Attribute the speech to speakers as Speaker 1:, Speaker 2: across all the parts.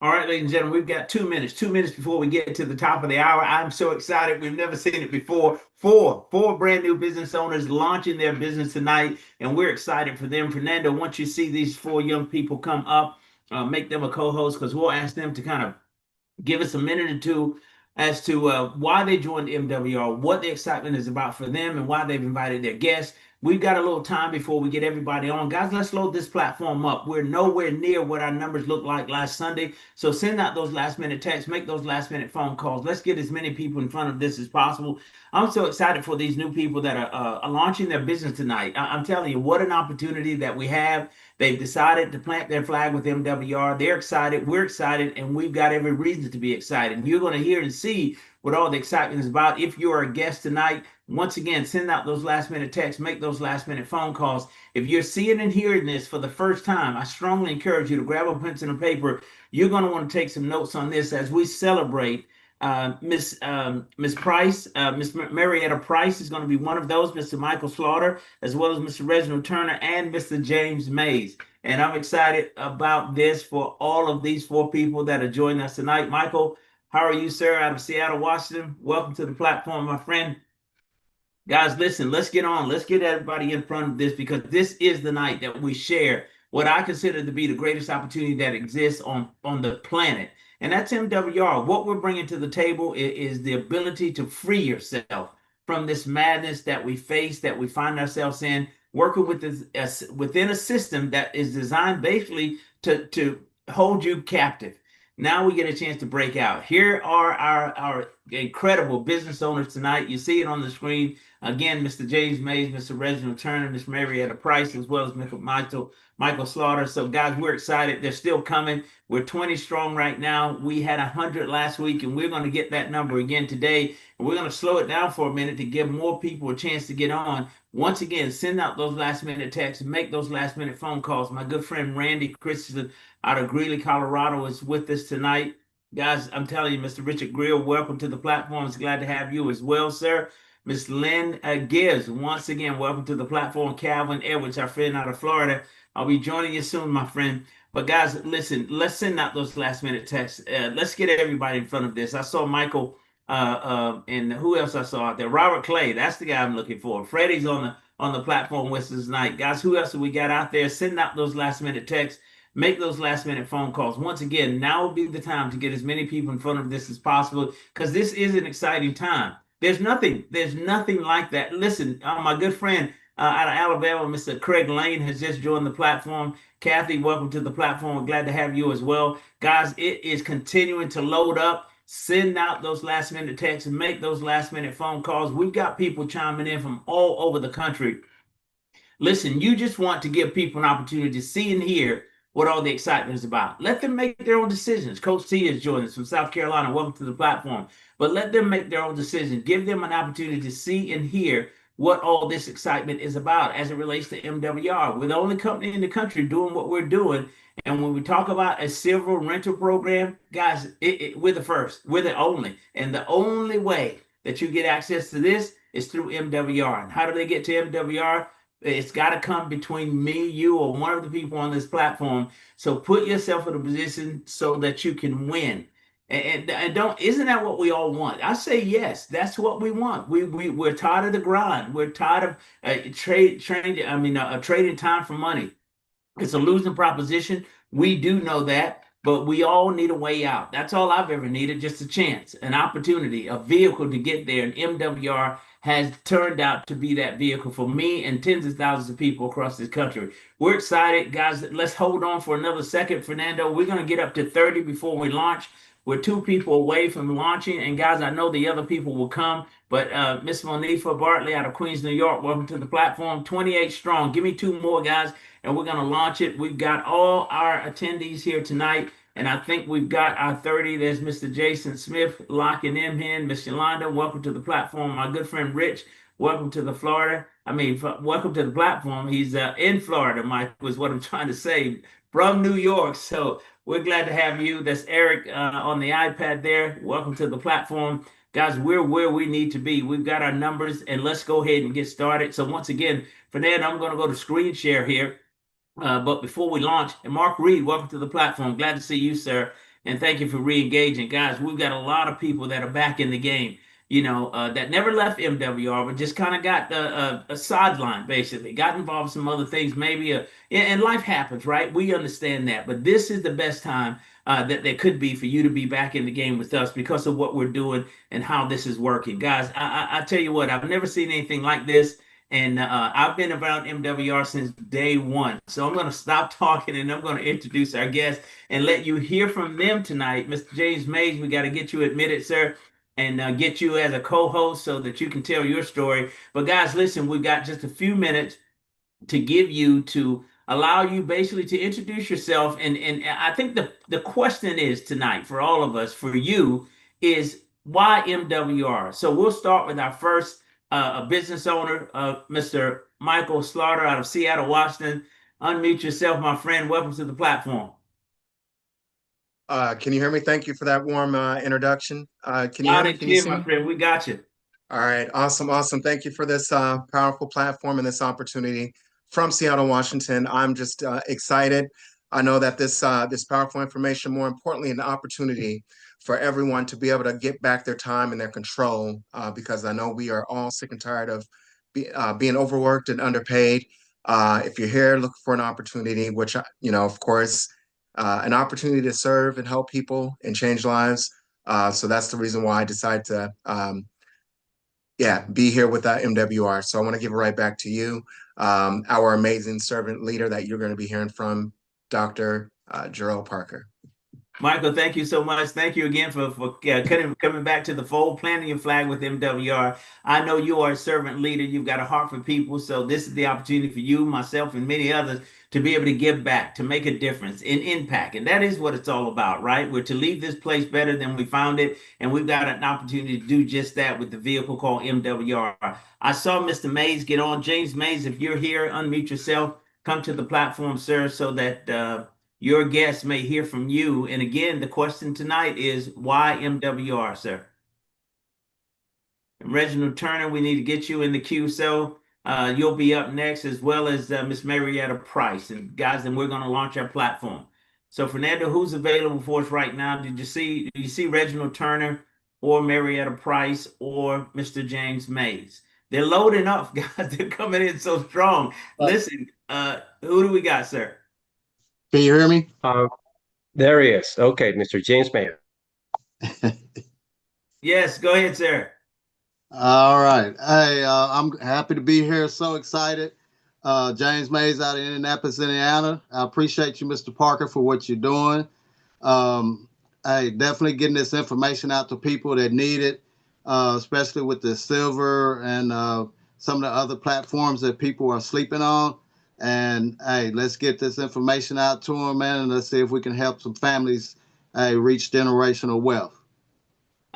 Speaker 1: All right, ladies and gentlemen, we've got 2 minutes. 2 minutes before we get to the top of the hour. I'm so excited. We've never seen it before. Four brand new business owners launching their business tonight, and we're excited for them. Fernando, once you see these four young people come up, make them a co-host because we'll ask them to kind of give us a minute or two as to why they joined MWR, what the excitement is about for them, and why they've invited their guests. We've got a little time before we get everybody on. Guys, let's load this platform up. We're nowhere near what our numbers looked like last Sunday. So send out those last minute texts, make those last minute phone calls. Let's get as many people in front of this as possible. I'm so excited for these new people that are launching their business tonight. I'm telling you, what an opportunity that we have. They've decided to plant their flag with MWR. They're excited. We're excited. And we've got every reason to be excited. You're going to hear and see what all the excitement is about. If you're a guest tonight, once again, send out those last minute texts, make those last minute phone calls. If you're seeing and hearing this for the first time, I strongly encourage you to grab a pencil and paper. You're going to want to take some notes on this as we celebrate Miss Price. Miss Marietta Price is going to be one of those, Mr. Michael Slaughter, as well as Mr. Reginald Turner and Mr. James Mays. And I'm excited about this for all of these four people that are joining us tonight. Michael, how are you, sir, out of Seattle, Washington? Welcome to the platform, my friend. Guys, listen, let's get on. Let's get everybody in front of this because this is the night that we share what I consider to be the greatest opportunity that exists on the planet. And that's MWR. What we're bringing to the table is the ability to free yourself from this madness that we face, that we find ourselves in, working with this, within a system that is designed basically to hold you captive. Now we get a chance to break out. Here are our incredible business owners tonight. You see it on the screen. Again, Mr. James Mays, Mr. Reginald Turner, Ms. Marietta Price, as well as Mr. Michael Slaughter. So, guys, we're excited. They're still coming. We're 20 strong right now. We had 100 last week, and we're going to get that number again today. And we're going to slow it down for a minute to give more people a chance to get on. Once again, send out those last-minute texts, make those last-minute phone calls. My good friend Randy Christensen out of Greeley, Colorado, is with us tonight. Guys, I'm telling you, Mr. Richard Greer, welcome to the platform. It's glad to have you as well, sir. Miss Lynn Gibbs, once again, welcome to the platform. Calvin Edwards, our friend out of Florida. I'll be joining you soon, my friend. But guys, listen, let's send out those last minute texts. Let's get everybody in front of this. I saw Michael and who else I saw out there? Robert Clay, that's the guy I'm looking for. Freddie's on the platform with us tonight. Guys, who else have we got out there? Send out those last minute texts. Make those last minute phone calls. Once again, now will be the time to get as many people in front of this as possible because this is an exciting time. There's nothing like that. Listen, my good friend out of Alabama, Mr. Craig Lane, has just joined the platform. Kathy, welcome to the platform. We're glad to have you as well. Guys, it is continuing to load up. Send out those last minute texts and make those last minute phone calls. We've got people chiming in from all over the country. Listen, you just want to give people an opportunity to see and hear what all the excitement is about. Let them make their own decisions. Coach T is joining us from South Carolina. Welcome to the platform. But let them make their own decisions. Give them an opportunity to see and hear what all this excitement is about as it relates to MWR. We're the only company in the country doing what we're doing. And when we talk about a silver rental program, guys, we're the first. We're the only. And the only way that you get access to this is through MWR. And how do they get to MWR? It's got to come between me, you, or one of the people on this platform. So put yourself in a position so that you can win. And don't, isn't that what we all want? I say yes, that's what we want. We're tired of the grind. We're tired of trading time for money. It's a losing proposition. We do know that, but we all need a way out. That's all I've ever needed, just a chance, an opportunity, a vehicle to get there. And MWR has turned out to be that vehicle for me and tens of thousands of people across this country. We're excited, guys. Let's hold on for another second, Fernando. We're going to get up to 30 before we launch. We're 2 people away from launching. And guys, I know the other people will come, but Miss Monifa Bartley out of Queens, New York, welcome to the platform. 28 strong. Give me 2 more, guys, and we're going to launch it. We've got all our attendees here tonight. And I think we've got our 30. There's Mr. Jason Smith locking him in. Miss Yolanda, welcome to the platform. My good friend Rich, welcome to the welcome to the platform. He's in Florida, Mike, was what I'm trying to say, from New York. So we're glad to have you. That's Eric on the iPad there. Welcome to the platform. Guys, we're where we need to be. We've got our numbers, and let's go ahead and get started. So once again, Fernando, I'm going to go to screen share here. But before we launch, and Mark Reed, welcome to the platform. Glad to see you, sir. and thank you for re-engaging. Guys, we've got a lot of people that are back in the game, that never left MWR, but just kind of got a sideline, basically, got involved in some other things, maybe, and life happens, right? We understand that. But this is the best time that there could be for you to be back in the game with us because of what we're doing and how this is working. Guys, I tell you what, I've never seen anything like this. And I've been around MWR since day one. So I'm going to stop talking and I'm going to introduce our guest and let you hear from them tonight. Mr. James Mays, we got to get you admitted, sir, and get you as a co-host so that you can tell your story. But guys, listen, we've got just a few minutes to allow you basically to introduce yourself. And I think the question is tonight for all of us, for you, is why MWR? So we'll start with our first business owner, Mr. Michael Slaughter out of Seattle, Washington. Unmute yourself, my friend. Welcome to the platform.
Speaker 2: Can you hear me? Thank you for that warm introduction. Can you hear
Speaker 1: Loud
Speaker 2: me?
Speaker 1: and
Speaker 2: Can you
Speaker 1: clear,
Speaker 2: see
Speaker 1: my
Speaker 2: me?
Speaker 1: friend. We got you.
Speaker 2: All right, awesome, awesome. Thank you for this powerful platform and this opportunity from Seattle, Washington. I'm just excited. I know that this powerful information, more importantly, an opportunity for everyone to be able to get back their time and their control, because I know we are all sick and tired of being overworked and underpaid. If you're here looking for an opportunity, which of course, an opportunity to serve and help people and change lives. So that's the reason why I decided to be here with MWR. So I want to give it right back to you, our amazing servant leader that you're going to be hearing from, Dr. Jarrell Parker.
Speaker 1: Michael, thank you so much. Thank you again for coming back to the fold, planting your flag with MWR. I know you are a servant leader. You've got a heart for people. So this is the opportunity for you, myself, and many others to be able to give back, to make a difference in impact. And that is what it's all about, right? We're to leave this place better than we found it. And we've got an opportunity to do just that with the vehicle called MWR. I saw Mr. Mays get on. James Mays, if you're here, unmute yourself. Come to the platform, sir, so that your guests may hear from you. And again, the question tonight is why MWR, sir? And Reginald Turner, we need to get you in the queue. So you'll be up next, as well as Miss Marietta Price. And guys, then we're going to launch our platform. So Fernando, who's available for us right now? Did you see Reginald Turner or Marietta Price or Mr. James Mays? They're loading up, guys. They're coming in so strong. Listen, who do we got, sir?
Speaker 3: Can you hear me?
Speaker 4: There he is. Okay, Mr. James Mayer.
Speaker 1: Yes, go ahead, sir.
Speaker 3: All right. Hey, I'm happy to be here. So excited. James Mays out of Indianapolis, Indiana. I appreciate you, Mr. Parker, for what you're doing. Hey, definitely getting this information out to people that need it, especially with the silver and some of the other platforms that people are sleeping on. And hey, let's get this information out to them, man, and let's see if we can help some families reach generational wealth.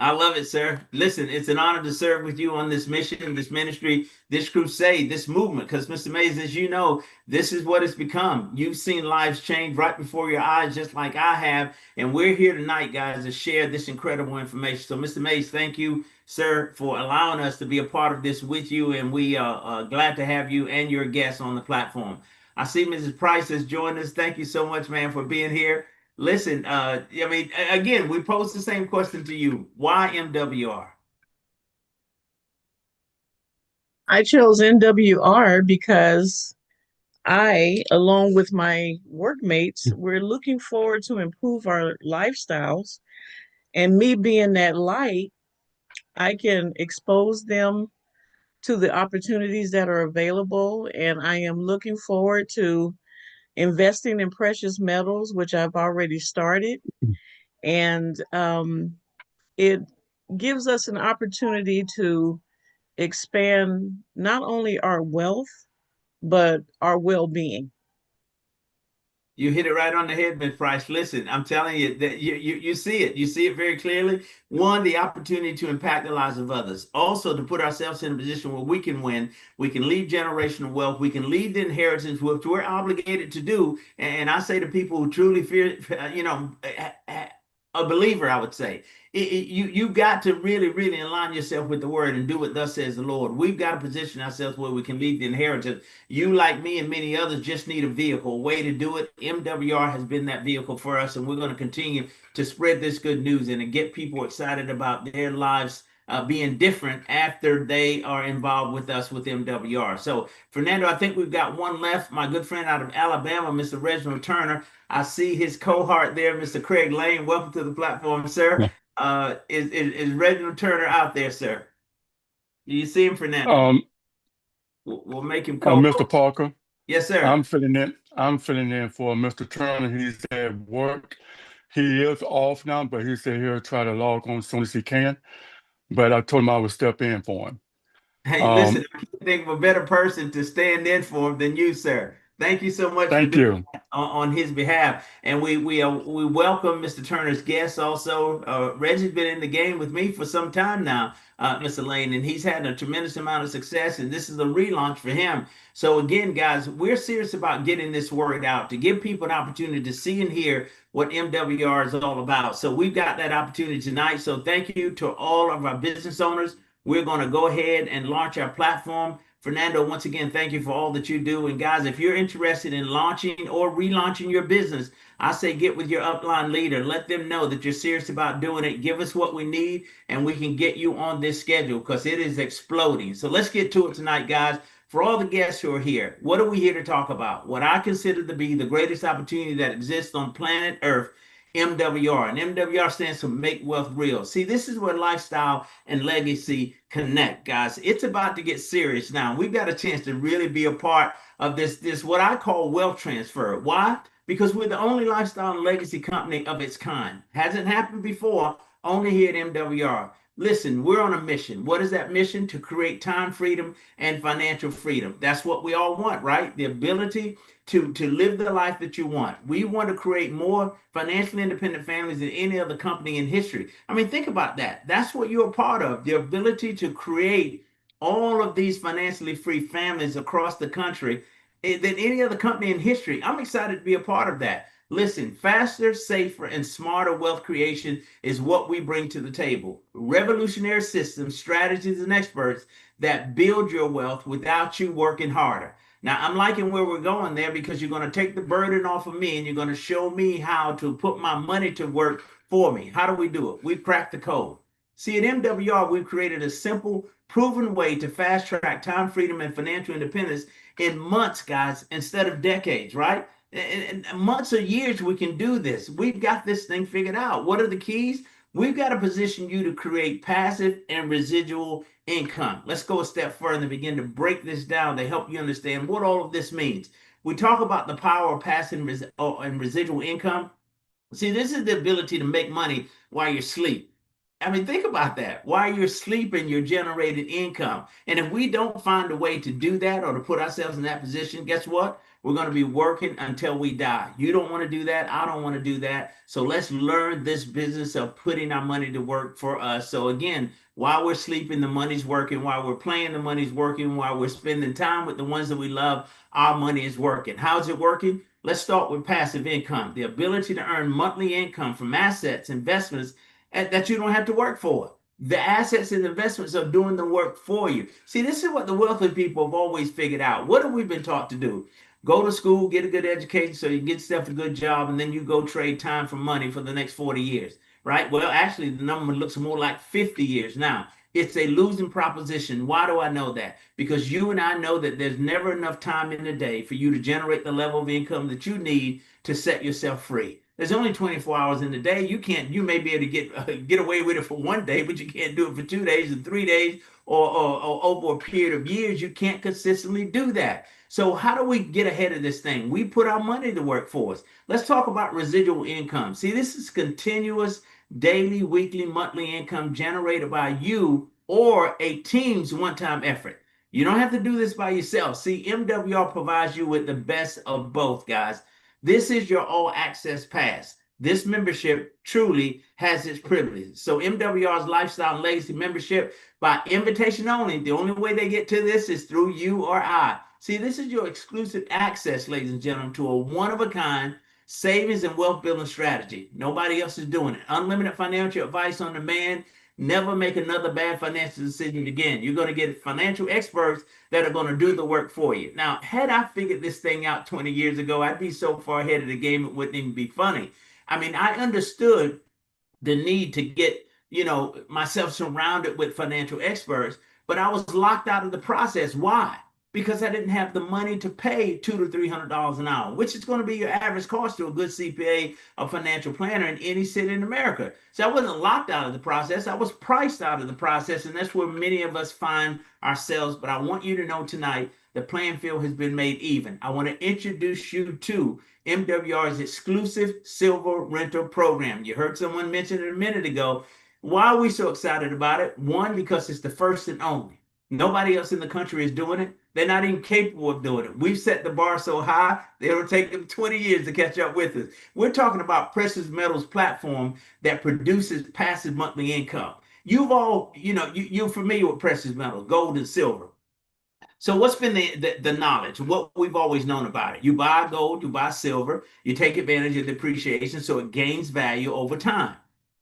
Speaker 1: I love it, sir. Listen, it's an honor to serve with you on this mission, this ministry, this crusade, this movement. Because, Mr. Mays, as you know, this is what it's become. You've seen lives change right before your eyes, just like I have. And we're here tonight, guys, to share this incredible information. So, Mr. Mays, thank you, sir, for allowing us to be a part of this with you. And we are glad to have you and your guests on the platform. I see Mrs. Price has joined us. Thank you so much, man, for being here. Listen, I mean, again, we pose the same question to you. Why MWR?
Speaker 5: I chose MWR because I, along with my workmates, we're looking forward to improve our lifestyles. And me being that light, I can expose them to the opportunities that are available. And I am looking forward to investing in precious metals, which I've already started. And it gives us an opportunity to expand not only our wealth, but our well-being.
Speaker 1: You hit it right on the head, Ms. Price. Listen, I'm telling you that you see it. You see it very clearly. One, the opportunity to impact the lives of others. Also, to put ourselves in a position where we can win. We can leave generational wealth. We can leave the inheritance, which we're obligated to do. And I say to people who truly fear, a believer, I would say. You got to really, really align yourself with the word and do what thus says the Lord. We've got to position ourselves where we can leave the inheritance. You, like me and many others, just need a vehicle, a way to do it. MWR has been that vehicle for us, and we're going to continue to spread this good news and to get people excited about their lives being different after they are involved with us with MWR. So, Fernando, I think we've got one left. My good friend out of Alabama, Mr. Reginald Turner. I see his cohort there, Mr. Craig Lane. Welcome to the platform, sir. Is Reginald Turner out there, sir? Do you see him, Fernando?
Speaker 6: Um,
Speaker 1: We'll make him co
Speaker 6: Mr. Parker,
Speaker 1: Yes, sir.
Speaker 6: I'm filling in for Mr. Turner. He's at work. He is off now, but he said he'll try to log on as soon as he can. But I told him I would step in for him.
Speaker 1: Hey, listen, I can't think of a better person to stand in for him than you, sir. Thank you so much
Speaker 6: Thank
Speaker 1: for doing
Speaker 6: you.
Speaker 1: that on his behalf. And we welcome Mr. Turner's guests also. Reggie's been in the game with me for some time now, Mr. Lane, and he's had a tremendous amount of success, and this is a relaunch for him. So again, guys, we're serious about getting this word out to give people an opportunity to see and hear what MWR is all about. So we've got that opportunity tonight. So thank you to all of our business owners. We're going to go ahead and launch our platform. Fernando, once again, thank you for all that you do. And guys, if you're interested in launching or relaunching your business, I say get with your upline leader. Let them know that you're serious about doing it. Give us what we need, and we can get you on this schedule because it is exploding. So let's get to it tonight, guys. For all the guests who are here, what are we here to talk about? What I consider to be the greatest opportunity that exists on planet Earth, MWR. And MWR stands for Make Wealth Real. See, this is where lifestyle and legacy connect, guys. It's about to get serious now. We've got a chance to really be a part of this what I call wealth transfer. Why? Because we're the only lifestyle and legacy company of its kind. Hasn't happened before, only here at MWR. Listen, we're on a mission. What is that mission? To create time freedom and financial freedom. That's what we all want, right? The ability to live the life that you want. We want to create more financially independent families than any other company in history. I mean, think about that. That's what you're a part of. The ability to create all of these financially free families across the country than any other company in history. I'm excited to be a part of that. Listen, faster, safer, and smarter wealth creation is what we bring to the table. Revolutionary systems, strategies, and experts that build your wealth without you working harder. Now, I'm liking where we're going there because you're going to take the burden off of me and you're going to show me how to put my money to work for me. How do we do it? We've cracked the code. See, at MWR, we've created a simple, proven way to fast track time freedom and financial independence in months, guys, instead of decades, right? In months or years, we can do this. We've got this thing figured out. What are the keys? We've got to position you to create passive and residual income. Let's go a step further and begin to break this down to help you understand what all of this means. We talk about the power of passive and residual income. See, this is the ability to make money while you sleep. I mean, think about that. While you're sleeping, you're generating income. And if we don't find a way to do that or to put ourselves in that position, guess what? We're going to be working until we die. You don't want to do that. I don't want to do that. So let's learn this business of putting our money to work for us. So again, while we're sleeping, the money's working. While we're playing, the money's working. While we're spending time with the ones that we love, our money is working. How's it working? Let's start with passive income, the ability to earn monthly income from assets, investments that you don't have to work for. The assets and investments are doing the work for you. See, this is what the wealthy people have always figured out. What have we been taught to do? Go to school, get a good education so you get yourself a good job, and then you go trade time for money for the next 40 years, right? Well, actually, the number looks more like 50 years now. It's a losing proposition. Why do I know that? Because you and I know that there's never enough time in the day for you to generate the level of income that you need to set yourself free. There's only 24 hours in the day. You may be able to get away with it for one day, but you can't do it for 2 days and 3 days or over a period of years. You can't consistently do that. So how do we get ahead of this thing? We put our money to work for us. Let's talk about residual income. See, this is continuous daily, weekly, monthly income generated by you or a team's one-time effort. You don't have to do this by yourself. See, MWR provides you with the best of both, guys. This is your all access pass. This membership truly has its privileges. So MWR's Lifestyle and Legacy membership, by invitation only, the only way they get to this is through you or I. See, this is your exclusive access, ladies and gentlemen, to a one-of-a-kind Savings and wealth building strategy. Nobody else is doing it. Unlimited financial advice on demand. Never make another bad financial decision again. You're going to get financial experts that are going to do the work for you. Now, had I figured this thing out 20 years ago, I'd be so far ahead of the game, it wouldn't even be funny. I mean, I understood the need to get, myself surrounded with financial experts, but I was locked out of the process. Why? Because I didn't have the money to pay $200 to $300 an hour, which is going to be your average cost to a good CPA, a financial planner in any city in America. So I wasn't locked out of the process. I was priced out of the process, and that's where many of us find ourselves. But I want you to know tonight, the playing field has been made even. I want to introduce you to MWR's exclusive silver rental program. You heard someone mention it a minute ago. Why are we so excited about it? One, because it's the first and only. Nobody else in the country is doing it. They're not even capable of doing it. We've set the bar so high, it'll take them 20 years to catch up with us. We're talking about precious metals platform that produces passive monthly income. You've all, you're familiar with precious metals, gold and silver. So what's been the knowledge, what we've always known about it? You buy gold, you buy silver, you take advantage of depreciation so it gains value over time.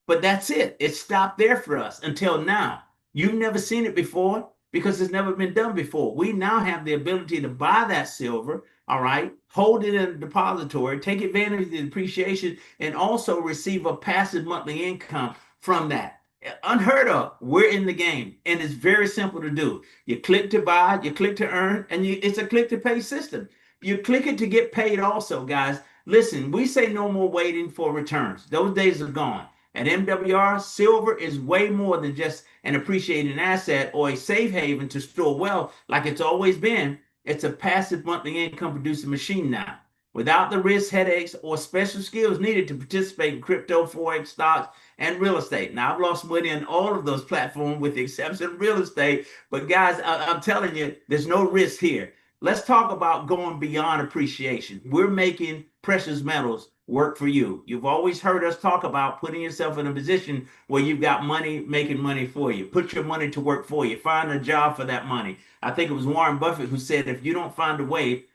Speaker 1: But that's it. It stopped there for us until now. You've never seen it before because it's never been done before. We now have the ability to buy that silver, all right, hold it in a depository, take advantage of the depreciation, and also receive a passive monthly income from that. Unheard of. We're in the game, and it's very simple to do. You click to buy, you click to earn, and it's a click to pay system. You click it to get paid also, guys. Listen, we say no more waiting for returns. Those days are gone. At MWR, silver is way more than just an appreciating asset or a safe haven to store wealth like it's always been. It's a passive monthly income producing machine now. Without the risk, headaches, or special skills needed to participate in crypto, forex, stocks, and real estate. Now, I've lost money on all of those platforms with the exception of real estate. But guys, I'm telling you, there's no risk here. Let's talk about going beyond appreciation. We're making precious metals work for you. You've always heard us talk about putting yourself in a position where you've got money making money for you. Put your money to work for you. Find a job for that money. I think it was Warren Buffett who said, if you don't find a way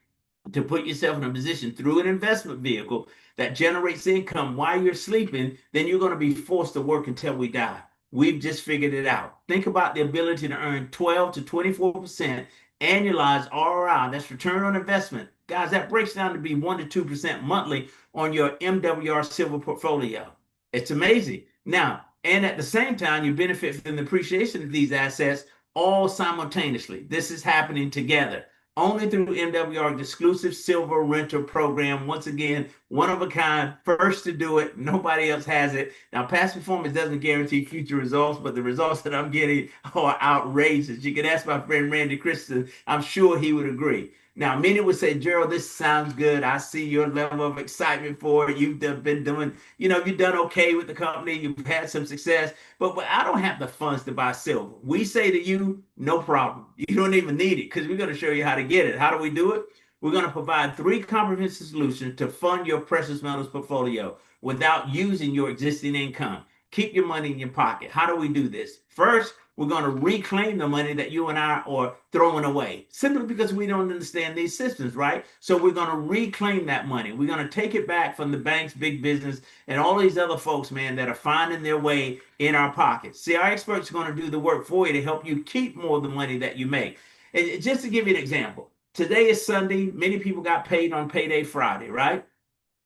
Speaker 1: to put yourself in a position through an investment vehicle that generates income while you're sleeping, then you're going to be forced to work until we die. We've just figured it out. Think about the ability to earn 12 to 24% annualized ROI. That's return on investment. Guys, that breaks down to be 1 to 2% monthly on your MWR silver portfolio. It's amazing. Now, and at the same time, you benefit from the appreciation of these assets all simultaneously. This is happening together. Only through MWR's exclusive silver rental program. Once again, one of a kind, first to do it. Nobody else has it. Now, past performance doesn't guarantee future results, but the results that I'm getting are outrageous. You can ask my friend Randy Christensen. I'm sure he would agree. Now, many would say, Gerald, this sounds good. I see your level of excitement for it. You've been doing, you've done okay with the company. You've had some success, but I don't have the funds to buy silver. We say to you, no problem. You don't even need it because we're going to show you how to get it. How do we do it? We're going to provide 3 comprehensive solutions to fund your precious metals portfolio without using your existing income. Keep your money in your pocket. How do we do this? First, we're going to reclaim the money that you and I are throwing away simply because we don't understand these systems, right? So we're going to reclaim that money. We're going to take it back from the banks, big business, and all these other folks, man, that are finding their way in our pockets. See, our experts are going to do the work for you to help you keep more of the money that you make. And just to give you an example, today is Sunday. Many people got paid on payday Friday, right?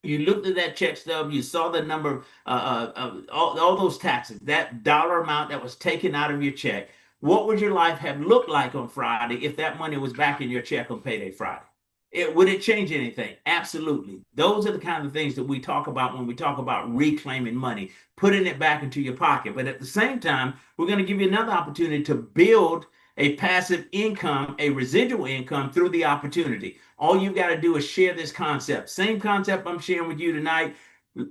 Speaker 1: You looked at that check stub, you saw the number of all those taxes, that dollar amount that was taken out of your check. What would your life have looked like on Friday if that money was back in your check on payday Friday? Would it change anything? Absolutely. Those are the kind of things that we talk about when we talk about reclaiming money, putting it back into your pocket. But at the same time, we're going to give you another opportunity to build a passive income, a residual income through the opportunity. All you've got to do is share this concept. Same concept I'm sharing with you tonight.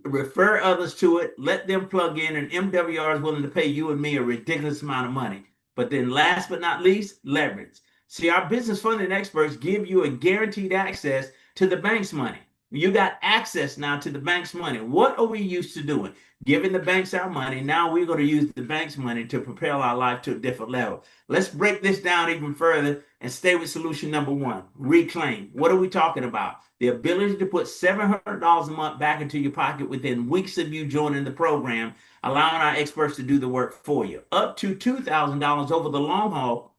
Speaker 1: Refer others to it. Let them plug in, and MWR is willing to pay you and me a ridiculous amount of money. But then last but not least, leverage. See, our business funding experts give you a guaranteed access to the bank's money. You got access now to the bank's money. What are we used to doing? Giving the banks our money. Now we're going to use the bank's money to propel our life to a different level. Let's break this down even further and stay with solution number one, reclaim. What are we talking about? The ability to put $700 a month back into your pocket within weeks of you joining the program, allowing our experts to do the work for you. Up to $2,000 over the long haul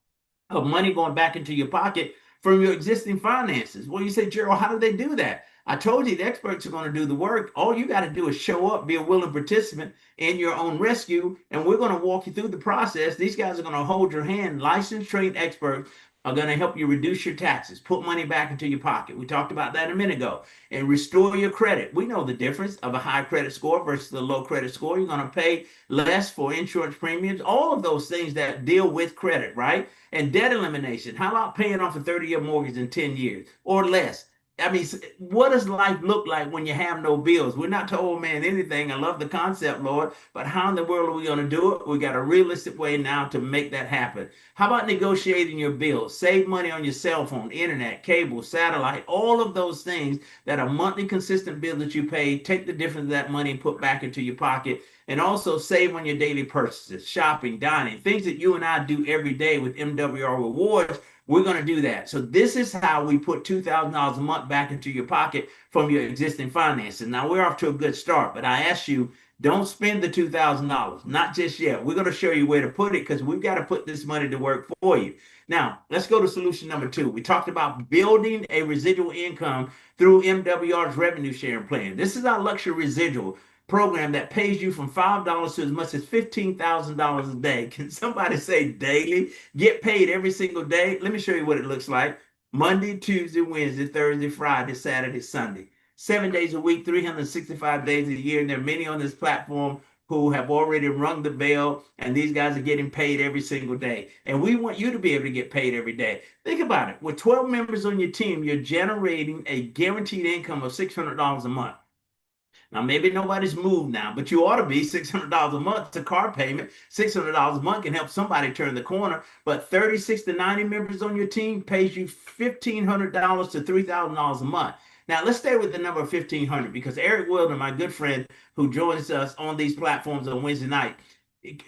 Speaker 1: of money going back into your pocket from your existing finances. Well, you say, Gerald, how do they do that? I told you the experts are going to do the work. All you got to do is show up, be a willing participant in your own rescue, and we're going to walk you through the process. These guys are going to hold your hand. Licensed, trained experts are going to help you reduce your taxes, put money back into your pocket. We talked about that a minute ago. And restore your credit. We know the difference of a high credit score versus a low credit score. You're going to pay less for insurance premiums, all of those things that deal with credit, right? And debt elimination. How about paying off a 30-year mortgage in 10 years or less? I mean, what does life look like when you have no bills? We're not to owe man anything. I love the concept, Lord, but how in the world are we going to do it? We got a realistic way now to make that happen. How about negotiating your bills? Save money on your cell phone, internet, cable, satellite, all of those things that are monthly consistent bills that you pay. Take the difference of that money and put back into your pocket. And also save on your daily purchases, shopping, dining, things that you and I do every day with MWR rewards. We're going to do that. So this is how we put $2,000 a month back into your pocket from your existing finances. Now we're off to a good start, but I ask you, don't spend the $2,000, not just yet. We're going to show you where to put it because we've got to put this money to work for you. Now, let's go to solution number two. We talked about building a residual income through MWR's revenue sharing plan. This is our luxury residual program that pays you from $5 to as much as $15,000 a day. Can somebody say daily? Get paid every single day. Let me show you what it looks like. Monday, Tuesday, Wednesday, Thursday, Friday, Saturday, Sunday. 7 days a week, 365 days a year. And there are many on this platform who have already rung the bell, and these guys are getting paid every single day. And we want you to be able to get paid every day. Think about it. With 12 members on your team, you're generating a guaranteed income of $600 a month. Now, maybe nobody's moved now, but you ought to be $600 a month. It's a car payment. $600 a month can help somebody turn the corner. But 36 to 90 members on your team pays you $1,500 to $3,000 a month. Now, let's stay with the number 1,500 because Eric Wilder, my good friend who joins us on these platforms on Wednesday night,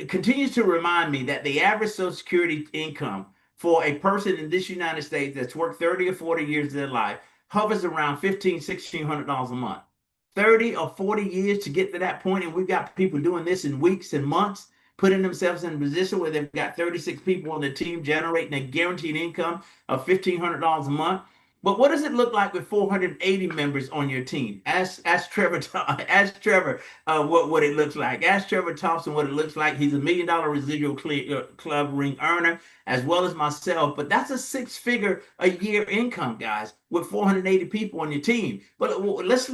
Speaker 1: continues to remind me that the average Social Security income for a person in this United States that's worked 30 or 40 years of their life hovers around $1,500, $1,600 a month. 30 or 40 years to get to that point, and we've got people doing this in weeks and months, putting themselves in a position where they've got 36 people on the team generating a guaranteed income of $1,500 a month. But what does it look like with 480 members on your team? Ask Trevor. Ask Trevor what it looks like. Ask Trevor Thompson what it looks like. He's $1 million residual club ring earner, as well as myself. But that's a six-figure a year income, guys, with 480 people on your team. But let's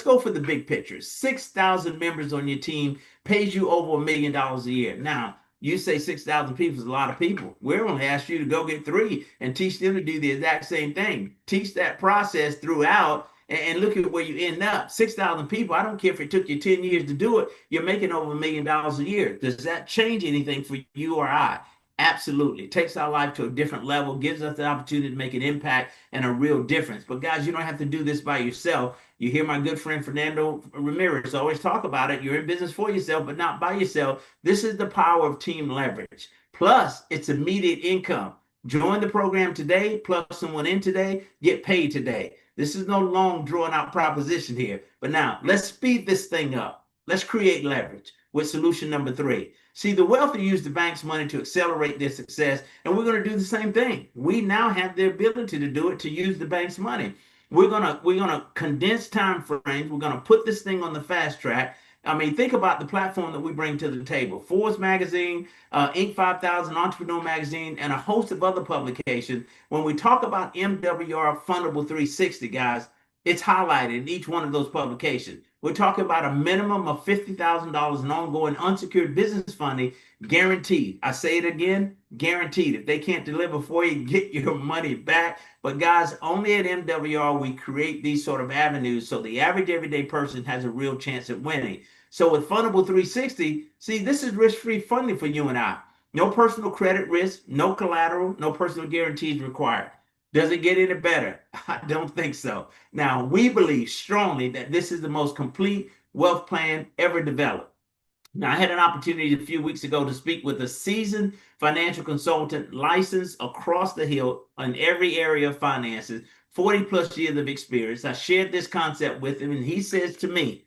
Speaker 1: go for the big picture. 6,000 members on your team pays you over $1 million a year. Now, you say 6,000 people is a lot of people. We're going to ask you to go get 3 and teach them to do the exact same thing. Teach that process throughout and look at where you end up. 6,000 people, I don't care if it took you 10 years to do it, you're making over $1 million a year. Does that change anything for you or I? Absolutely. It takes our life to a different level, gives us the opportunity to make an impact and a real difference. But guys, you don't have to do this by yourself. You hear my good friend Fernando Ramirez always talk about it. You're in business for yourself, but not by yourself. This is the power of team leverage. Plus, it's immediate income. Join the program today, plug someone in today, get paid today. This is no long drawn out proposition here. But now let's speed this thing up. Let's create leverage with solution number 3. See, the wealthy use the bank's money to accelerate their success, and we're going to do the same thing. We now have the ability to do it, to use the bank's money. We're gonna condense time frames. We're gonna put this thing on the fast track. I mean, think about the platform that we bring to the table. Forbes Magazine, Inc. 5000, Entrepreneur Magazine, and a host of other publications. When we talk about MWR Fundable 360, guys, it's highlighted in each one of those publications. We're talking about a minimum of $50,000 in ongoing unsecured business funding, guaranteed. I say it again, guaranteed. If they can't deliver for you, get your money back. But guys, only at MWR, we create these sort of avenues so the average everyday person has a real chance at winning. So with Fundable 360, see, this is risk-free funding for you and I. No personal credit risk, no collateral, no personal guarantees required. Does it get any better? I don't think so. Now, we believe strongly that this is the most complete wealth plan ever developed. Now, I had an opportunity a few weeks ago to speak with a seasoned financial consultant licensed across the hill in every area of finances, 40 plus years of experience. I shared this concept with him, and he says to me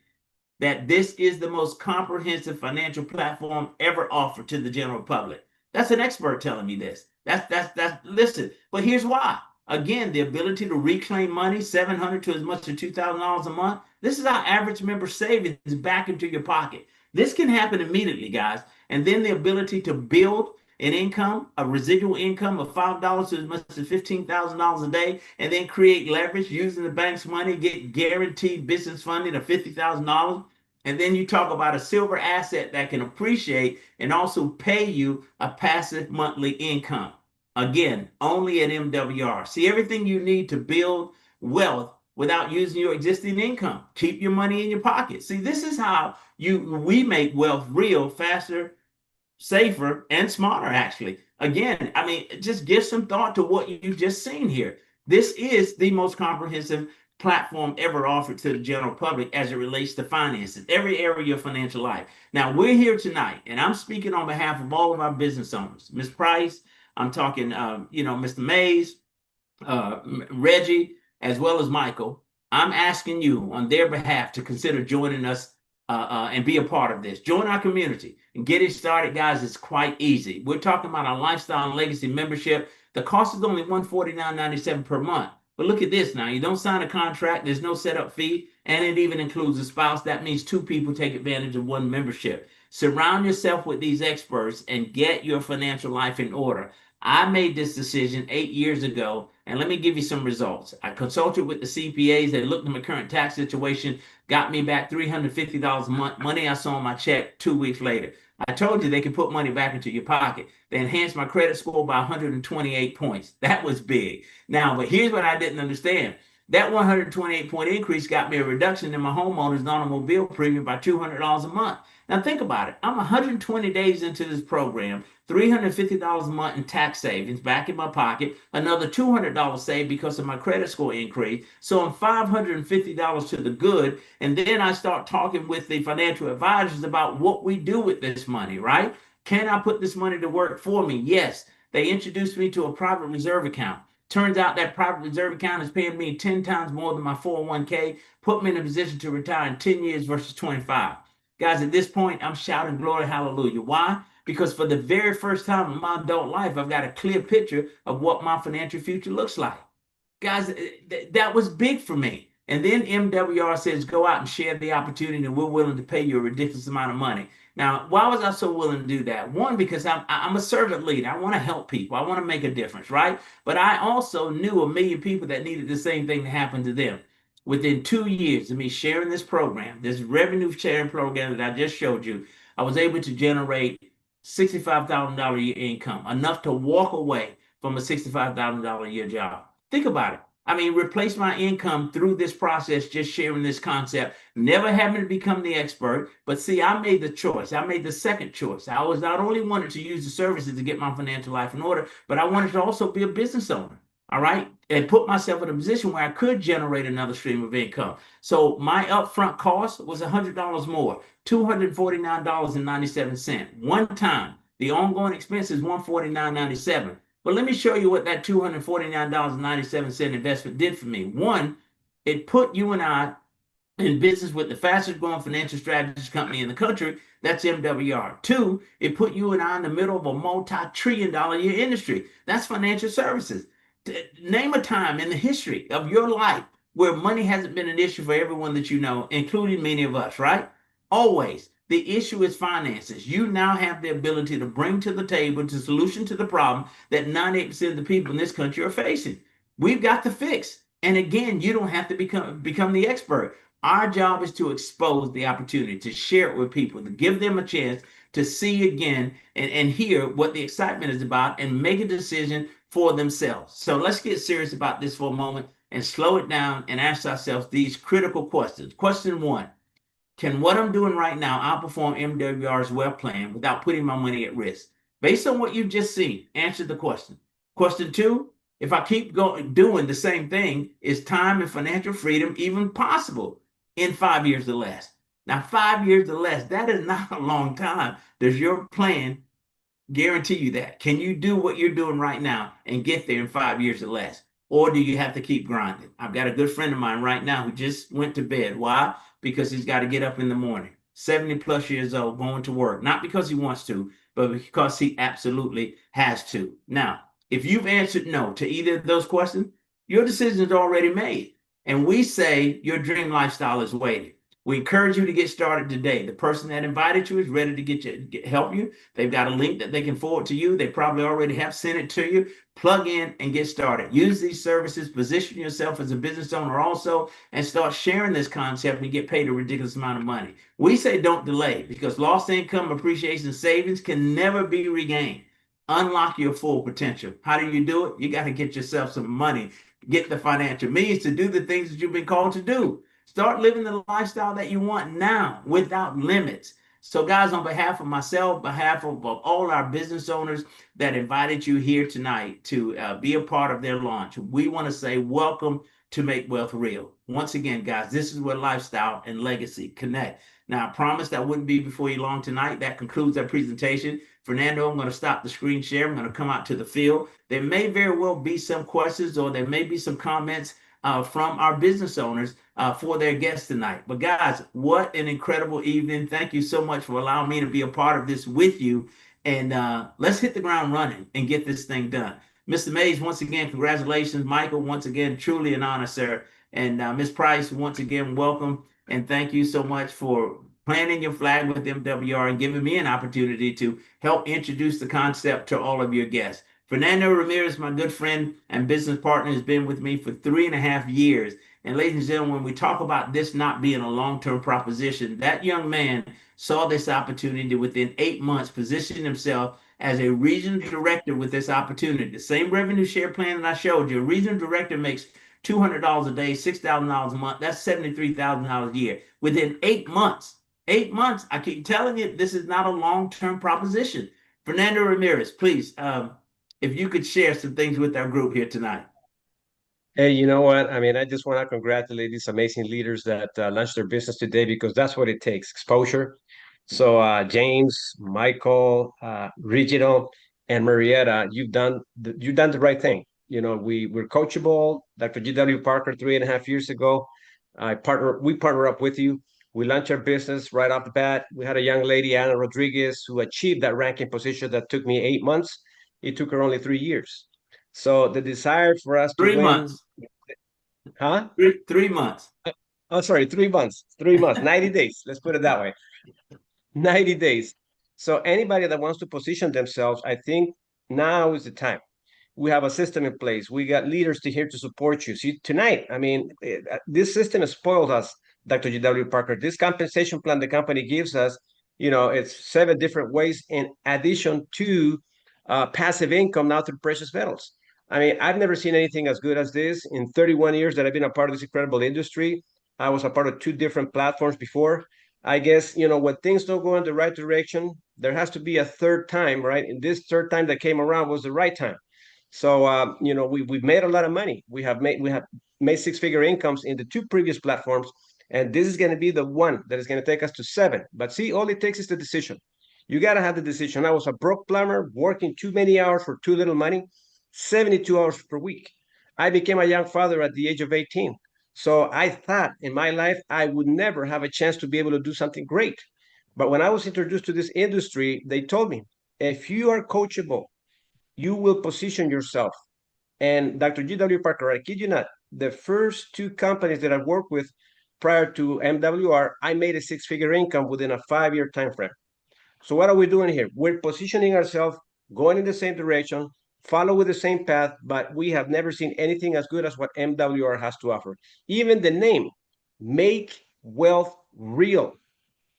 Speaker 1: that this is the most comprehensive financial platform ever offered to the general public. That's an expert telling me this. That's listen, but here's why. Again, the ability to reclaim money, 700 to as much as $2,000 a month. This is our average member savings back into your pocket. This can happen immediately, guys. And then the ability to build an income, a residual income of $5 to as much as $15,000 a day, and then create leverage using the bank's money, get guaranteed business funding of $50,000. And then you talk about a silver asset that can appreciate and also pay you a passive monthly income. Again, only at MWR. See everything you need to build wealth without using your existing income. Keep your money in your pocket. See, this is how we make wealth real, faster, safer, and smarter, actually. Again, I mean, just give some thought to what you've just seen here. This is the most comprehensive platform ever offered to the general public as it relates to finances, every area of your financial life. Now, we're here tonight, and I'm speaking on behalf of all of our business owners. Ms. Price, I'm talking, Mr. Mays, Reggie, as well as Michael. I'm asking you on their behalf to consider joining us and be a part of this. Join our community and get it started, guys. It's quite easy. We're talking about our Lifestyle and Legacy membership. The cost is only $149.97 per month. But look at this now. You don't sign a contract. There's no setup fee, and it even includes a spouse. That means two people take advantage of one membership. Surround yourself with these experts and get your financial life in order. I made this decision 8 years ago, and let me give you some results. I consulted with the CPAs. They looked at my current tax situation, got me back $350 a month, money I saw on my check 2 weeks later. I told you they can put money back into your pocket. They enhanced my credit score by 128 points. That was big. Now, but here's what I didn't understand. That 128-point increase got me a reduction in my homeowner's automobile premium by $200 a month. Now think about it. I'm 120 days into this program, $350 a month in tax savings back in my pocket, another $200 saved because of my credit score increase. So I'm $550 to the good. And then I start talking with the financial advisors about what we do with this money, right? Can I put this money to work for me? Yes. They introduced me to a private reserve account. Turns out that private reserve account is paying me 10 times more than my 401k, put me in a position to retire in 10 years versus 25. Guys, at this point, I'm shouting glory, hallelujah. Why? Because for the very first time in my adult life, I've got a clear picture of what my financial future looks like. Guys, that was big for me. And then MWR says, go out and share the opportunity, and we're willing to pay you a ridiculous amount of money. Now, why was I so willing to do that? One, because I'm a servant leader. I want to help people. I want to make a difference, right? But I also knew a million people that needed the same thing to happen to them. Within 2 years of me sharing this program, this revenue sharing program that I just showed you, I was able to generate $65,000 a year income, enough to walk away from a $65,000 a year job. Think about it. I mean, replace my income through this process, just sharing this concept, never having to become the expert. But see, I made the choice. I made the second choice. I was not only wanted to use the services to get my financial life in order, but I wanted to also be a business owner. All right. And put myself in a position where I could generate another stream of income. So my upfront cost was $100 more, $249.97. One time. The ongoing expense is $149.97. But let me show you what that $249.97 investment did for me. One, it put you and I in business with the fastest growing financial strategies company in the country. That's MWR. Two, it put you and I in the middle of a multi-trillion-dollar a year industry. That's financial services. Name a time in the history of your life where money hasn't been an issue for everyone that you know, including many of us, right? Always. The issue is finances. You now have the ability to bring to the table the solution to the problem that 98% of the people in this country are facing. We've got the fix. And again, you don't have to become the expert. Our job is to expose the opportunity, to share it with people, to give them a chance to see again and hear what the excitement is about and make a decision for themselves. So let's get serious about this for a moment and slow it down and ask ourselves these critical questions. Question one, can what I'm doing right now outperform MWR's wealth plan without putting my money at risk? Based on what you've just seen, answer the question. Question two, if I keep doing the same thing, is time and financial freedom even possible in 5 years or less? Now, 5 years or less, that is not a long time. Does your plan guarantee you that? Can you do what you're doing right now and get there in 5 years or less? Or do you have to keep grinding? I've got a good friend of mine right now who just went to bed. Why? Because he's got to get up in the morning, 70 plus years old, going to work. Not because he wants to, but because he absolutely has to. Now, if you've answered no to either of those questions, your decision is already made. And we say your dream lifestyle is waiting. We encourage you to get started today. The person that invited you is ready to help you. They've got a link that they can forward to you. They probably already have sent it to you. Plug in and get started. Use these services, position yourself as a business owner also, and start sharing this concept and get paid a ridiculous amount of money. We say don't delay, because lost income, appreciation, savings can never be regained. Unlock your full potential. How do you do it? You got to get yourself some money, get the financial means to do the things that you've been called to do. Start living the lifestyle that you want now without limits. So, guys, on behalf of myself, behalf of all our business owners that invited you here tonight to be a part of their launch, we want to say welcome to Make Wealth Real. Once again, guys, this is where lifestyle and legacy connect. Now, I promised I wouldn't be before you long tonight. That concludes our presentation. Fernando, I'm going to stop the screen share. I'm going to come out to the field. There may very well be some questions, or there may be some comments from our business owners for their guests tonight. But guys, what an incredible evening. Thank you so much for allowing me to be a part of this with you. And let's hit the ground running and get this thing done. Mr. Mays, once again, congratulations. Michael, once again, truly an honor, sir. And Ms. Price, once again, welcome. And thank you so much for planting your flag with MWR and giving me an opportunity to help introduce the concept to all of your guests. Fernando Ramirez, my good friend and business partner, has been with me for 3.5 years. And ladies and gentlemen, when we talk about this not being a long-term proposition, that young man saw this opportunity to, within 8 months, position himself as a regional director with this opportunity. The same revenue share plan that I showed you, a regional director makes $200 a day, $6,000 a month. That's $73,000 a year. Within 8 months, 8 months, I keep telling you, this is not a long-term proposition. Fernando Ramirez, please, if you could share some things with our group here tonight.
Speaker 4: Hey, you know what? I mean, I just want to congratulate these amazing leaders that launched their business today, because that's what it takes, exposure. So, James, Michael, Reginald, and Marietta, you've done the right thing. You know, we're coachable. Dr. G.W. Parker, 3.5 years ago, we partner up with you. We launched our business right off the bat. We had a young lady, Anna Rodriguez, who achieved that ranking position that took me 8 months. It took her only 3 years. So the desire for us to
Speaker 1: 3
Speaker 4: win,
Speaker 1: months.
Speaker 4: huh?
Speaker 1: 3 months.
Speaker 4: Oh, sorry, 3 months, 3 months, 90 days. Let's put it that way. 90 days. So anybody that wants to position themselves, I think now is the time. We have a system in place. We got leaders here to support you. See, tonight, I mean, this system has spoiled us, Dr. G.W. Parker. This compensation plan the company gives us, you know, it's 7 different ways in addition to passive income now through precious metals. I mean, I've never seen anything as good as this. In 31 years that I've been a part of this incredible industry, I was a part of 2 different platforms before. I guess, you know, when things don't go in the right direction, there has to be a third time, right? And this third time that came around was the right time. So, you know, we've made a lot of money. We have made 6-figure incomes in the 2 previous platforms, and this is going to be the one that is going to take us to 7. But see, all it takes is the decision. You got to have the decision. I was a broke plumber working too many hours for too little money, 72 hours per week. I became a young father at the age of 18. So I thought in my life I would never have a chance to be able to do something great. But when I was introduced to this industry, they told me, if you are coachable, you will position yourself. And Dr. G.W. Parker, I kid you not, the first 2 companies that I worked with prior to MWR, I made a 6-figure income within a 5-year time frame. So what are we doing here? We're positioning ourselves, going in the same direction, follow with the same path, but we have never seen anything as good as what MWR has to offer. Even the name, Make Wealth Real,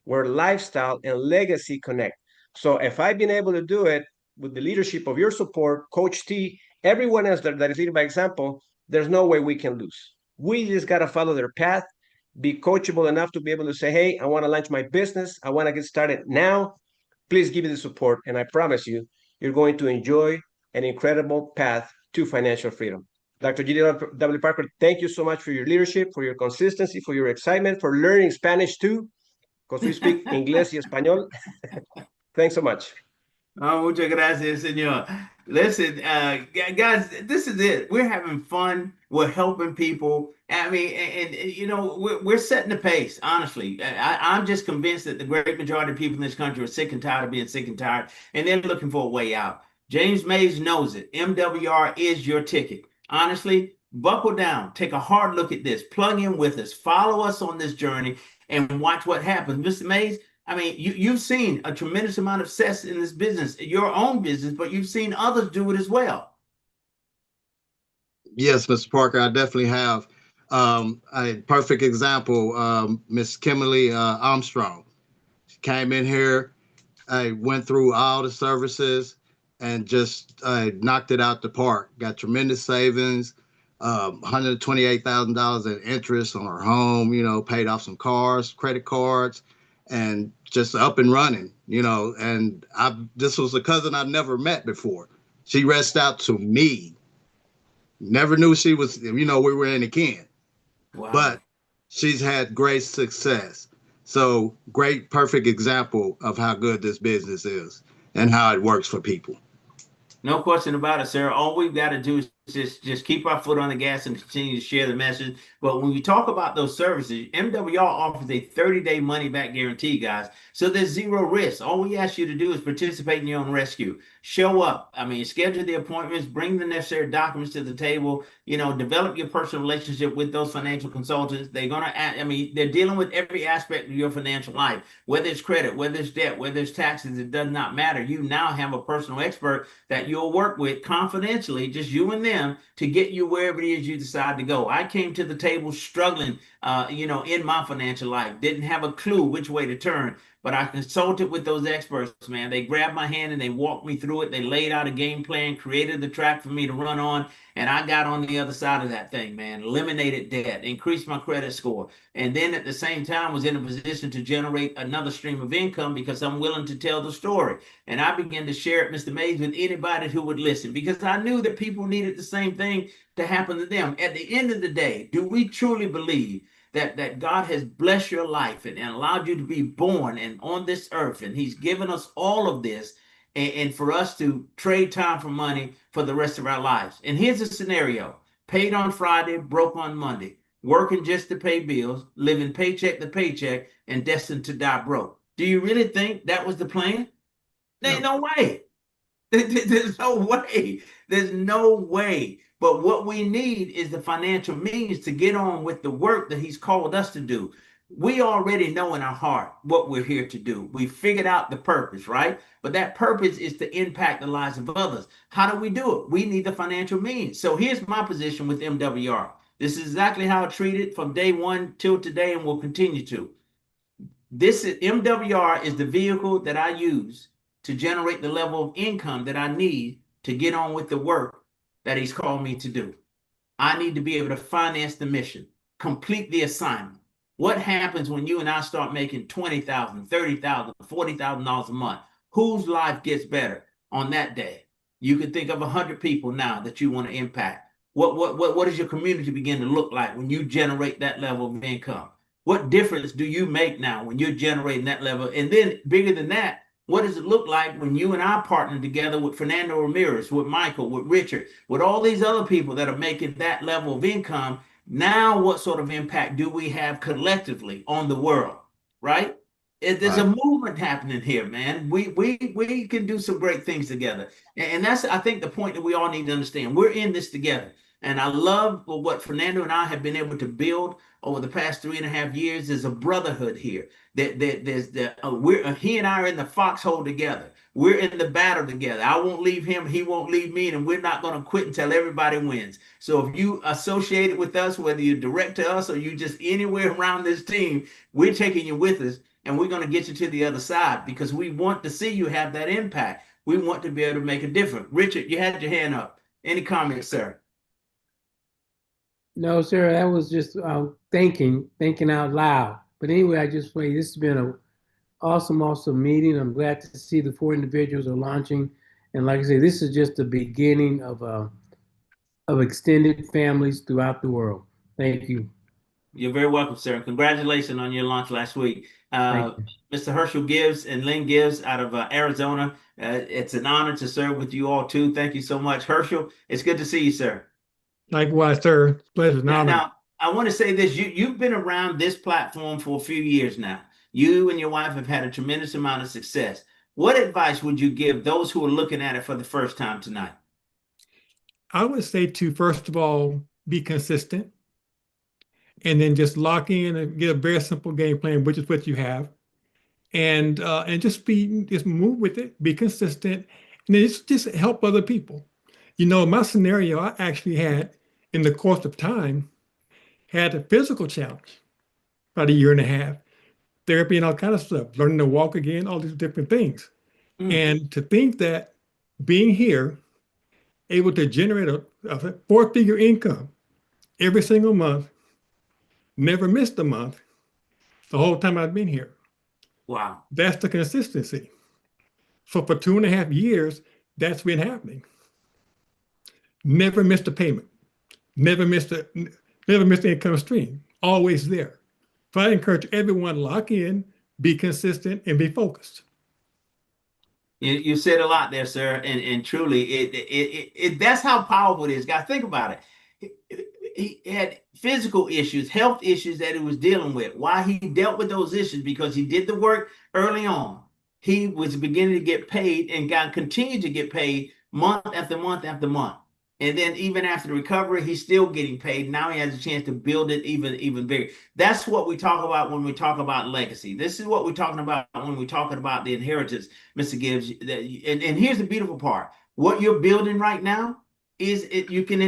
Speaker 4: where lifestyle and legacy connect. So if I've been able to do it with the leadership of your support, Coach T, everyone else that is leading by example, there's no way we can lose. We just got to follow their path, be coachable enough to be able to say, hey, I want to launch my business. I want to get started now. Please give me the support. And I promise you, you're going to enjoy an incredible path to financial freedom. Dr. G.W. Parker, thank you so much for your leadership, for your consistency, for your excitement, for learning Spanish too. because we speak English y Español. Thanks so much.
Speaker 1: Oh, muchas gracias, señor. Listen, guys, this is it. We're having fun. We're helping people. I mean, and you know, we're setting the pace. Honestly, I'm just convinced that the great majority of people in this country are sick and tired of being sick and tired, and they're looking for a way out. James Mays knows it. MWR is your ticket. Honestly, buckle down. Take a hard look at this. Plug in with us. Follow us on this journey and watch what happens. Mr. Mays, I mean, you've seen a tremendous amount of success in this business, your own business, but you've seen others do it as well.
Speaker 3: Yes, Mr. Parker, I definitely have. A perfect example, Miss Kimberly Armstrong. She came in here, I went through all the services and just knocked it out the park. Got tremendous savings, $128,000 in interest on her home, you know, paid off some cars, credit cards, and just up and running, you know. And this was a cousin I've never met before. She reached out to me. Never knew she was, you know, we were in a kin.
Speaker 1: Wow.
Speaker 3: But she's had great success. So great, perfect example of how good this business is and how it works for people.
Speaker 1: No question about it, sir. All we've got to do is just keep our foot on the gas and continue to share the message. But when we talk about those services, MWR offers a 30-day money-back guarantee, guys. So there's zero risk. All we ask you to do is participate in your own rescue. Show up. I mean, schedule the appointments, bring the necessary documents to the table, you know, develop your personal relationship with those financial consultants. They're going to, I mean, they're dealing with every aspect of your financial life, whether it's credit, whether it's debt, whether it's taxes, it does not matter. You now have a personal expert that you'll work with confidentially, just you and them, to get you wherever it is you decide to go. I came to the table struggling, you know, in my financial life, didn't have a clue which way to turn, but I consulted with those experts, man. They grabbed my hand and they walked me through it. They laid out a game plan, created the track for me to run on, and I got on the other side of that thing, man. Eliminated debt, increased my credit score, and then at the same time was in a position to generate another stream of income because I'm willing to tell the story. And I began to share it, Mr. Mays, with anybody who would listen because I knew that people needed the same thing to happen to them. At the end of the day, do we truly believe that God has blessed your life and allowed you to be born and on this earth, and he's given us all of this, and for us to trade time for money for the rest of our lives? And here's a scenario: paid on Friday, broke on Monday, working just to pay bills, living paycheck to paycheck, and destined to die broke. Do you really think that was the plan? There's no way. There's no way. There's no way. But what we need is the financial means to get on with the work that he's called us to do. We already know in our heart what we're here to do. We figured out the purpose, right? But that purpose is to impact the lives of others. How do we do it? We need the financial means. So here's my position with MWR. This is exactly how I treated from day one till today and will continue to. This is MWR is the vehicle that I use to generate the level of income that I need to get on with the work that he's called me to do. I need to be able to finance the mission, complete the assignment. What happens when you and I start making $20,000, $30,000, $40,000 a month? Whose life gets better on that day? You can think of 100 people now that you want to impact. What does your community begin to look like when you generate that level of income? What difference do you make now when you're generating that level? And then bigger than that, what does it look like when you and I partner together with Fernando Ramirez, with Michael, with Richard, with all these other people that are making that level of income? Now, what sort of impact do we have collectively on the world, right? There's a movement happening here, man. We can do some great things together. And that's, I think, the point that we all need to understand. We're in this together. And I love what Fernando and I have been able to build over the past 3.5 years. There's a brotherhood here. He and I are in the foxhole together. We're in the battle together. I won't leave him. He won't leave me. And we're not going to quit until everybody wins. So if you associated with us, whether you're direct to us or you just anywhere around this team, we're taking you with us. And we're going to get you to the other side because we want to see you have that impact. We want to be able to make a difference. Richard, you had your hand up. Any comments, sir?
Speaker 7: No, sir, that was just thinking out loud. But anyway, I just say this has been an awesome meeting. I'm glad to see the 4 individuals are launching. And like I say, this is just the beginning of extended families throughout the world. Thank you.
Speaker 1: You're very welcome, sir. Congratulations on your launch last week.
Speaker 7: Thank you.
Speaker 1: Mr. Herschel Gibbs and Lynn Gibbs out of Arizona. It's an honor to serve with you all too. Thank you so much, Herschel. It's good to see you, sir.
Speaker 8: Likewise, sir. Pleasure and honor.
Speaker 1: Now, I want to say this. You've been around this platform for a few years now. You and your wife have had a tremendous amount of success. What advice would you give those who are looking at it for the first time tonight?
Speaker 8: I would say to, first of all, be consistent and then just lock in and get a very simple game plan, which is what you have. And just move with it, be consistent, and then just help other people. You know, my scenario, I actually had in the course of time, had a physical challenge about a year and a half, therapy and all kind of stuff, learning to walk again, all these different things. And to think that being here, able to generate a four-figure income every single month, never missed a month, the whole time I've been here.
Speaker 1: Wow.
Speaker 8: That's the consistency. So for 2.5 years, that's been happening. Never missed a payment. Never missed the income stream. Always there. So I encourage everyone to lock in, be consistent, and be focused.
Speaker 1: You said a lot there, sir, and truly, that's how powerful it is. Guys, think about it. He had physical issues, health issues that he was dealing with. Why he dealt with those issues? Because he did the work early on. He was beginning to get paid and continued to get paid month after month after month. And then even after the recovery, he's still getting paid. Now he has a chance to build it even bigger. That's what we talk about when we talk about legacy. This is what we're talking about when we're talking about the inheritance, Mr. Gibbs. And here's the beautiful part. What you're building right now is you can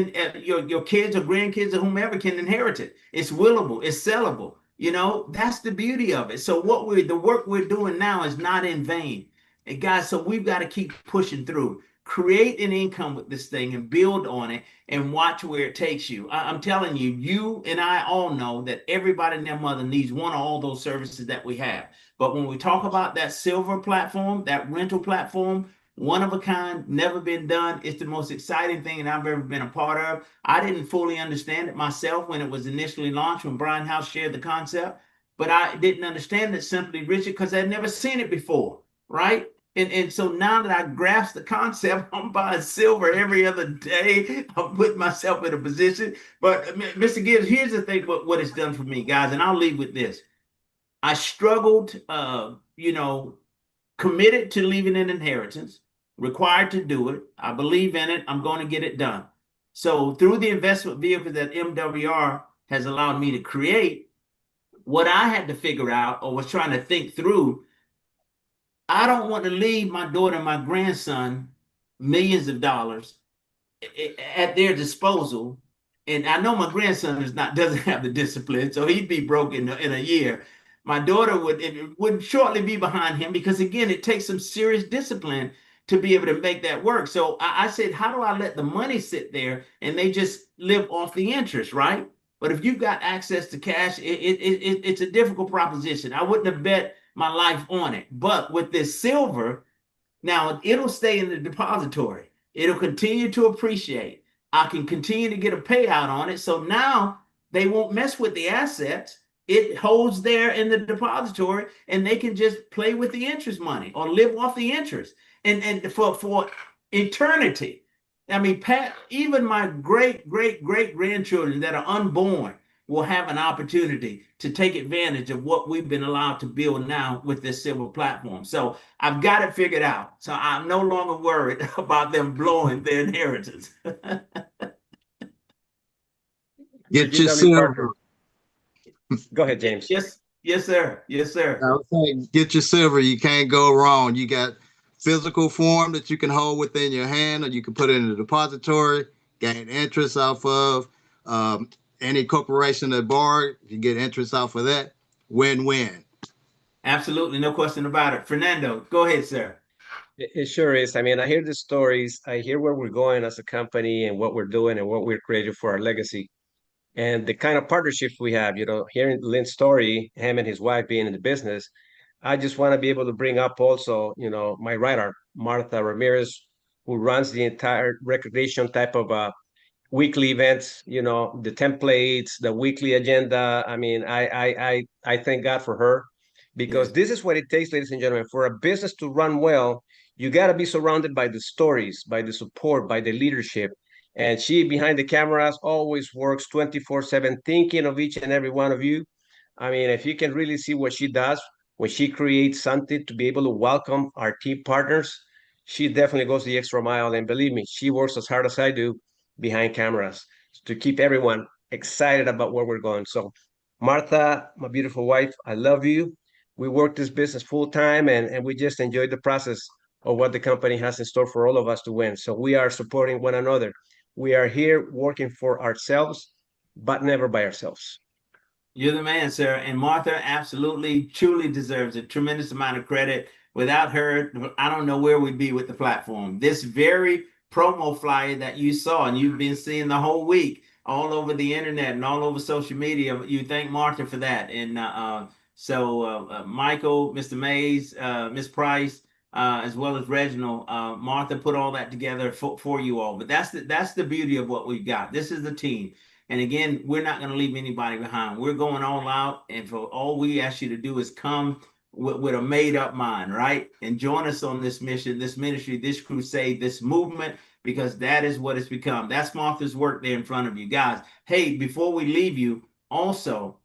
Speaker 1: your kids or grandkids or whomever can inherit it. It's willable, it's sellable. You know, that's the beauty of it. So the work we're doing now is not in vain. And guys, so we've got to keep pushing through. Create an income with this thing and build on it and watch where it takes you. I'm telling you, you and I all know that everybody and their mother needs one or all those services that we have. But when we talk about that silver platform, that rental platform, one of a kind, never been done. It's the most exciting thing that I've ever been a part of. I didn't fully understand it myself when it was initially launched, when Brian House shared the concept, but I didn't understand it simply, Richard, because I'd never seen it before, right? And so now that I grasp the concept, I'm buying silver every other day. I'm putting myself in a position. But Mr. Gibbs, here's the thing, what it's done for me, guys, and I'll leave with this. I struggled, committed to leaving an inheritance, required to do it. I believe in it. I'm going to get it done. So through the investment vehicle that MWR has allowed me to create, what I had to figure out or was trying to think through, I don't want to leave my daughter and my grandson millions of dollars at their disposal. And I know my grandson doesn't have the discipline, so he'd be broke in a year. My daughter would shortly be behind him because, again, it takes some serious discipline to be able to make that work. So I said, how do I let the money sit there and they just live off the interest, right? But if you've got access to cash, it's a difficult proposition. I wouldn't have bet my life on it. But with this silver, now it'll stay in the depository. It'll continue to appreciate. I can continue to get a payout on it. So now they won't mess with the assets. It holds there in the depository and they can just play with the interest money or live off the interest. And for eternity. I mean, Pat, even my great grandchildren that are unborn will have an opportunity to take advantage of what we've been allowed to build now with this silver platform. So I've got it figured out. So I'm no longer worried about them blowing their inheritance.
Speaker 3: Get your silver.
Speaker 4: Go ahead, James.
Speaker 1: Yes, sir. Yes, sir.
Speaker 3: I was saying, get your silver. You can't go wrong. You got physical form that you can hold within your hand, or you can put it in the depository, gain interest off of. Any corporation that borrowed, you get interest off of that. Win-win.
Speaker 1: Absolutely, no question about it. Fernando, go ahead, sir.
Speaker 4: It sure is. I mean, I hear the stories. I hear where we're going as a company and what we're doing and what we're creating for our legacy. And the kind of partnerships we have, hearing Lynn's story, him and his wife being in the business, I just want to be able to bring up also, my writer, Martha Ramirez, who runs the entire recreation type of weekly events, you know, the templates, the weekly agenda. I mean, I thank God for her, because this is what it takes, ladies and gentlemen, for a business to run well. You got to be surrounded by the stories, by the support, by the leadership. And she behind the cameras always works 24/7, thinking of each and every one of you. I mean, if you can really see what she does when she creates something to be able to welcome our team partners, she definitely goes the extra mile. And believe me, she works as hard as I do behind cameras to keep everyone excited about where we're going. So, Martha, my beautiful wife, I love you. We work this business full time, and we just enjoy the process of what the company has in store for all of us to win. So we are supporting one another. We are here working for ourselves, but never by ourselves.
Speaker 1: You're the man, sir. And Martha absolutely, truly deserves a tremendous amount of credit. Without her, I don't know where we'd be with the platform. This very promo flyer that you saw and you've been seeing the whole week all over the internet and all over social media, you thank Martha for that. And Michael, Mr. Mays, Miss Price, as well as Reginald, Martha put all that together for you all. But that's the beauty of what we've got. This is the team. And again, we're not going to leave anybody behind. We're going all out. And for all we ask you to do is come with a made up mind, right? And join us on this mission, this ministry, this crusade, this movement, because that is what it's become. That's Martha's work there in front of you guys. Hey, before we leave you, also,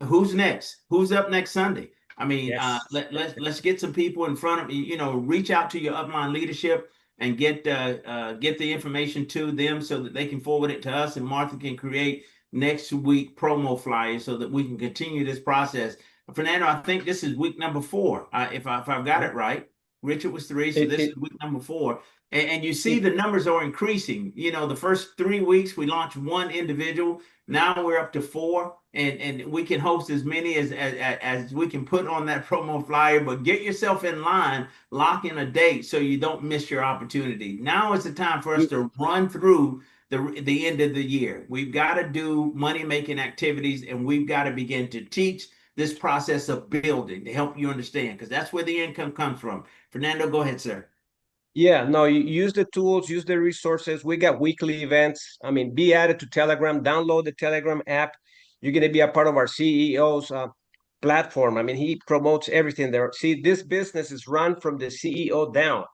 Speaker 1: who's next? Who's up next Sunday? I mean,
Speaker 4: Yes.
Speaker 1: let's get some people in front of you. You know, reach out to your upline leadership and get the information to them so that they can forward it to us, and Martha can create next week promo flyers so that we can continue this process. Fernando, I think this is week number 4. If I've got it right. Richard was 3, so this is week number 4. And you see the numbers are increasing. You know, the first 3 weeks we launched 1 individual. Now we're up to 4, and we can host as many as we can put on that promo flyer. But get yourself in line, lock in a date so you don't miss your opportunity. Now is the time for us to run through the end of the year. We've got to do money-making activities, and we've got to begin to teach this process of building to help you understand, because that's where the income comes from. Fernando, go ahead, sir.
Speaker 4: Yeah, no, you use the tools, use the resources. We got weekly events. I mean, be added to Telegram, download the Telegram app. You're going to be a part of our CEO's platform. I mean, he promotes everything there. See, this business is run from the CEO down.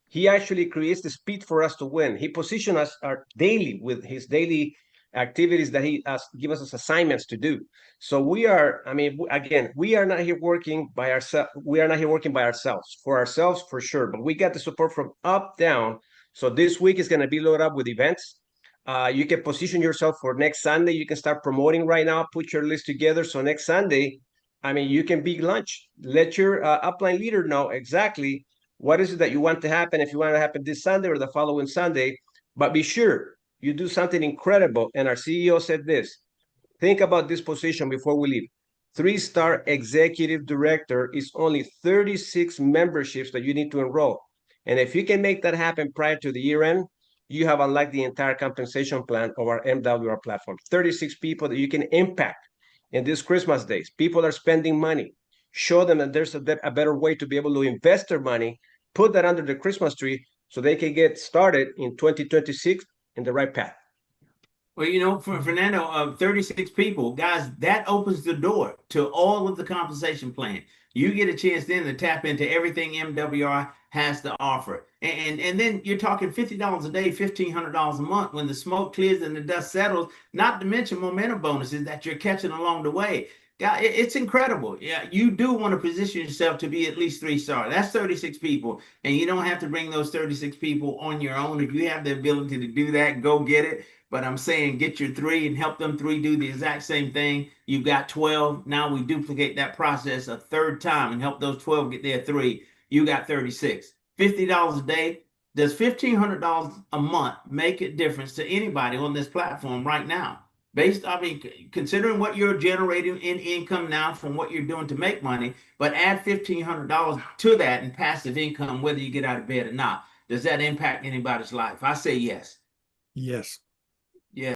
Speaker 4: He actually creates the speed for us to win. He positions us daily with his daily activities that he give us as assignments to do. So we are, I mean, again, we are not here working by ourselves. We are not here working by ourselves, for sure, but we got the support from up down. So this week is going to be loaded up with events. You can position yourself for next Sunday. You can start promoting right now, put your list together. So next Sunday, I mean, you can big lunch. Let your upline leader know exactly what is it that you want to happen, if you want to happen this Sunday or the following Sunday. But be sure you do something incredible. And our CEO said this: think about this position before we leave. 3-star executive director is only 36 memberships that you need to enroll. And if you can make that happen prior to the year end, you have unlocked the entire compensation plan of our MWR platform. 36 people that you can impact in these Christmas days. People are spending money. Show them that there's a better way to be able to invest their money, put that under the Christmas tree so they can get started in 2026 in the right path.
Speaker 1: Well, you know, for Fernando, 36 people, guys, that opens the door to all of the compensation plan. You get a chance then to tap into everything MWR has to offer. And then you're talking $50 a day, $1,500 a month when the smoke clears and the dust settles, not to mention momentum bonuses that you're catching along the way. Yeah, it's incredible. Yeah, you do want to position yourself to be at least 3-star. That's 36 people, and you don't have to bring those 36 people on your own. If you have the ability to do that, go get it. But I'm saying get your 3 and help them 3 do the exact same thing. You've got 12. Now we duplicate that process a third time and help those 12 get their 3. You got 36. $50 a day. Does $1,500 a month make a difference to anybody on this platform right now? I mean, considering what you're generating in income now from what you're doing to make money, but add $1,500 to that in passive income, whether you get out of bed or not. Does that impact anybody's life? I say yes.
Speaker 8: Yes.